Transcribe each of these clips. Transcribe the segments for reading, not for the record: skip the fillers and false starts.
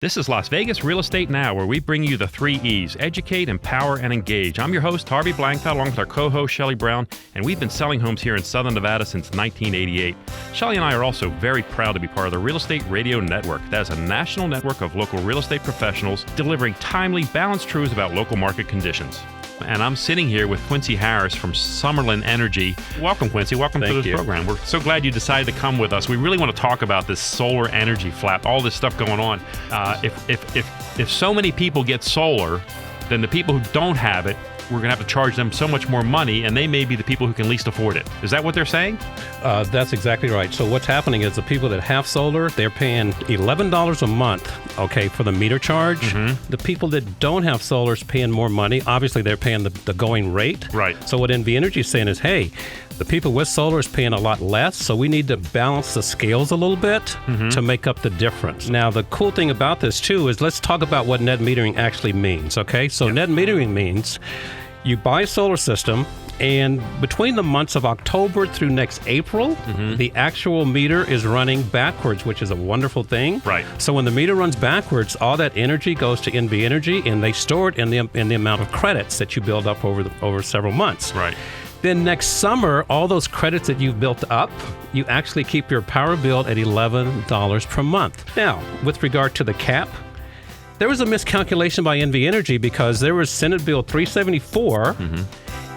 This is Las Vegas Real Estate Now, where we bring you the 3 E's: educate, empower, and engage. I'm your host, Harvey Blankfeld, along with our co-host, Shelley Brown, and we've been selling homes here in Southern Nevada since 1988. Shelley and I are also very proud to be part of the Real Estate Radio Network. That is a national network of local real estate professionals delivering timely, balanced truths about local market conditions. And I'm sitting here with Quincy Harris from Summerlin Energy. Welcome, Quincy. Welcome to this program. We're so glad you decided to come with us. We really want to talk about this solar energy flap, all this stuff going on. If so many people get solar, then the people who don't have it, we're going to have to charge them so much more money, and they may be the people who can least afford it. Is that what they're saying? That's exactly right. So what's happening is the people that have solar, they're paying $11 a month, okay, for the meter charge. Mm-hmm. The people that don't have solar is paying more money. Obviously, they're paying the going rate. Right. So what NV Energy is saying is, hey, the people with solar is paying a lot less, so we need to balance the scales a little bit to make up the difference. Now, the cool thing about this, too, is let's talk about what net metering actually means, okay? So net metering means you buy a solar system, and between the months of October through next April, the actual meter is running backwards, which is a wonderful thing. Right. So when the meter runs backwards, all that energy goes to NV Energy, and they store it in the amount of credits that you build up over several months. Right. Then next summer, all those credits that you've built up, you actually keep your power bill at $11 per month. Now, with regard to the cap, there was a miscalculation by NV Energy because there was Senate Bill 374,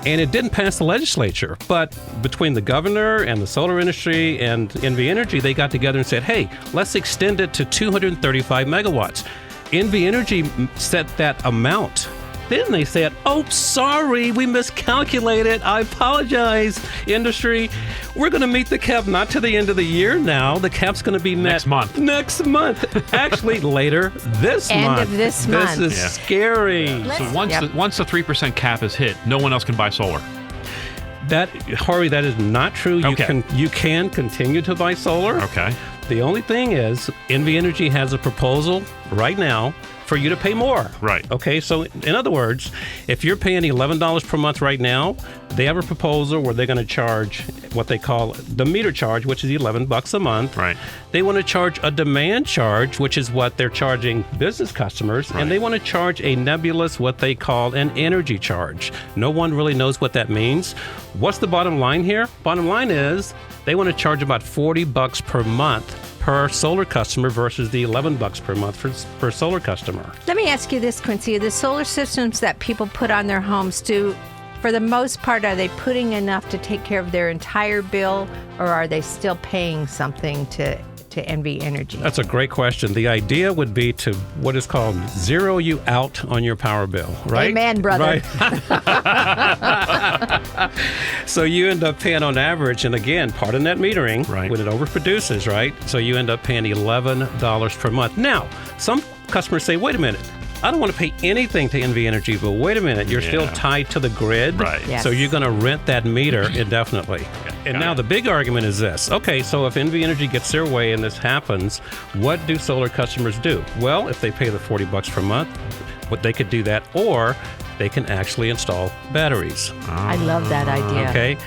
and it didn't pass the legislature. But between the governor and the solar industry and NV Energy, they got together and said, hey, let's extend it to 235 megawatts. NV Energy set that amount. Then they said, oh, sorry, we miscalculated. I apologize, industry. We're going to meet the cap not to the end of the year now. The cap's going to be met next month. Next month. Actually, later this month. End of this month. This is scary. So once the 3% cap is hit, no one else can buy solar. Harvey, that is not true. You can continue to buy solar. Okay. The only thing is, NV Energy has a proposal right now for you to pay more. Right. Okay, so in other words, if you're paying $11 per month right now, they have a proposal where they're going to charge what they call the meter charge, which is $11 a month. Right. They want to charge a demand charge, which is what they're charging business customers, and they want to charge a nebulous, what they call an energy charge. No one really knows what that means. What's the bottom line here? Bottom line is they want to charge about $40 per month per solar customer versus the $11 per month per solar customer. Let me ask you this, Quincy. The solar systems that people put on their homes, for the most part, are they putting enough to take care of their entire bill, or are they still paying something to NV Energy? That's a great question. The idea would be to what is called zero you out on your power bill, right? Amen, brother. Right. So you end up paying on average, and again, part of net metering, when it overproduces, right? So you end up paying $11 per month. Now, some customers say, wait a minute, I don't want to pay anything to NV Energy, but wait a minute, you're still tied to the grid. Right. Yes. So you're going to rent that meter indefinitely. And now the big argument is this. Okay, so if NV Energy gets their way and this happens, what do solar customers do? Well, if they pay the $40 per month, what they could do that, or they can actually install batteries. I love that idea. Okay.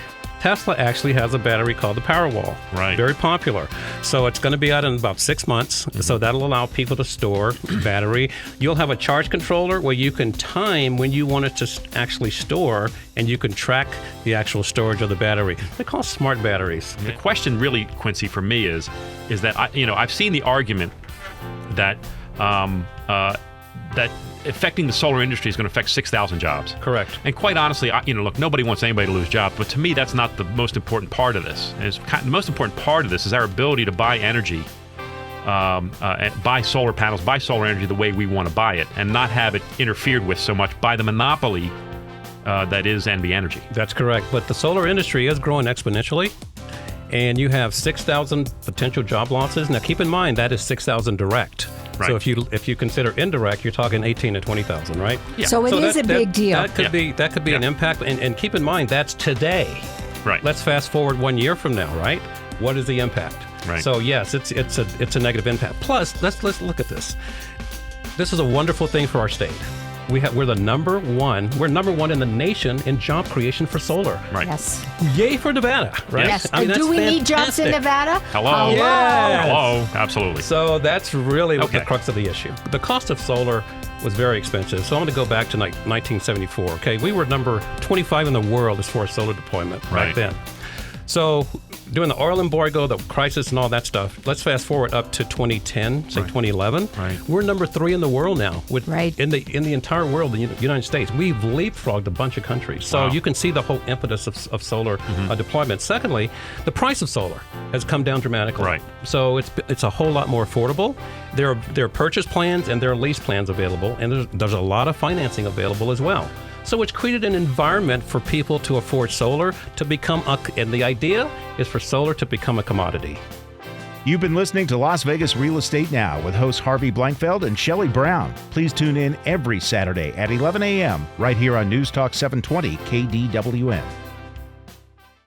Tesla actually has a battery called the Powerwall. Right. Very popular. So it's going to be out in about 6 months. So that'll allow people to store battery. You'll have a charge controller where you can time when you want it to actually store, and you can track the actual storage of the battery. They're called smart batteries. The question really, Quincy, for me is that I've seen the argument that that affecting the solar industry is going to affect 6,000 jobs. Correct. And quite honestly, look, nobody wants anybody to lose jobs, but to me, that's not the most important part of this. The most important part of this is our ability to buy energy, and buy solar panels, buy solar energy the way we want to buy it, and not have it interfered with so much by the monopoly that is NV Energy. That's correct. But the solar industry is growing exponentially, and you have 6,000 potential job losses. Now, keep in mind, that is 6,000 direct. Right. So if you consider indirect, you're talking 18 to 20,000, right? Yeah. So it is a big deal. That could be an impact, and keep in mind that's today. Right. Let's fast forward 1 year from now, right? What is the impact? Right. So yes, it's a negative impact. Plus, let's look at this. This is a wonderful thing for our state. we're the number one. We're number one in the nation in job creation for solar. Right. Yes. Yay for Nevada, right? Yes. I mean, Do that's we need jobs in fantastic. Nevada? Hello. Yes. Hello. Absolutely. So that's really what the Okay. crux of the issue. The cost of solar was very expensive. So I'm going to go back to 1974. Okay, we were number 25 in the world as far as solar deployment Right. back then. So during the oil embargo, the crisis and all that stuff, let's fast forward up to 2010, say 2011. Right. We're number 3 in the world now. Right. In the entire world, the United States. We've leapfrogged a bunch of countries. So Wow. you can see the whole impetus of solar deployment. Secondly, the price of solar has come down dramatically. Right. So it's a whole lot more affordable. There are purchase plans and there are lease plans available, and there's a lot of financing available as well. So it's created an environment for people to afford solar to become and the idea is for solar to become a commodity. You've been listening to Las Vegas Real Estate Now with hosts Harvey Blankfeld and Shelley Brown. Please tune in every Saturday at 11 a.m. right here on News Talk 720 KDWN.